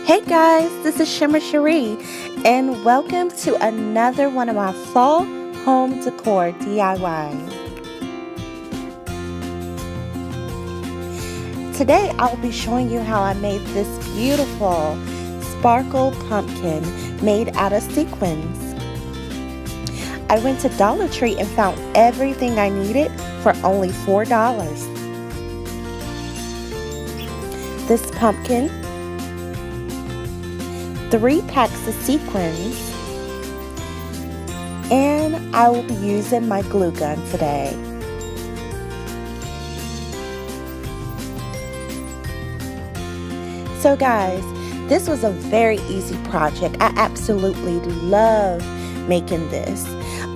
Hey guys, this is Shimmer Sheree, and welcome to another one of my fall home decor DIYs. Today I'll be showing you how I made this beautiful sparkle pumpkin made out of sequins. I went to Dollar Tree and found everything I needed for only $4. This pumpkin, 3 packs of sequins, and I will be using my glue gun today. So guys, this was a very easy project. I absolutely love making this.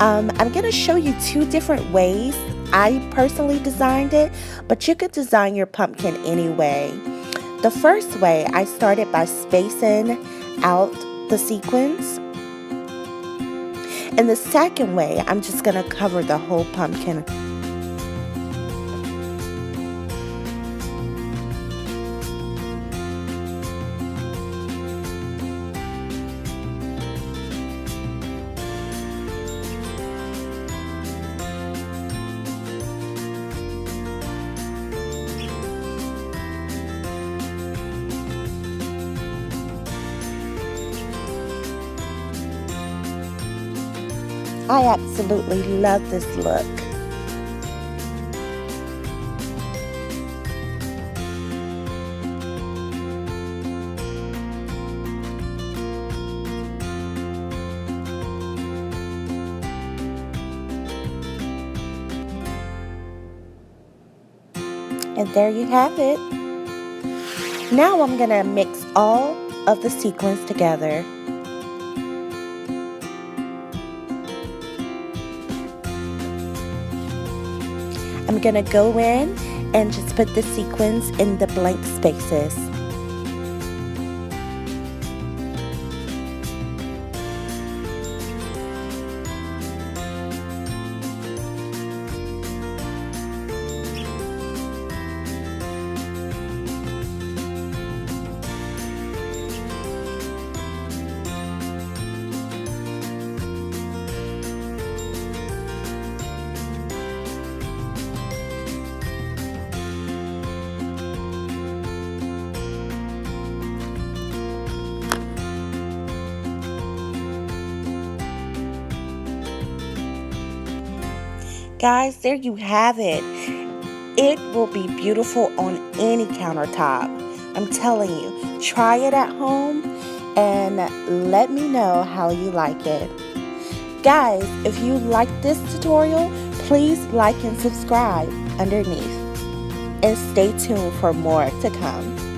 I'm going to show you 2 different ways I personally designed it, but you could design your pumpkin anyway. The first way, I started by spacing out the sequins, and the second way, I'm just going to cover the whole pumpkin. I absolutely love this look. And there you have it. Now I'm going to mix all of the sequins together. I'm going to go in and just put the sequins in the blank spaces. Guys, there you have it. It will be beautiful on any countertop. I'm telling you, try it at home and let me know how you like it. Guys, if you like this tutorial, please like and subscribe underneath. And stay tuned for more to come.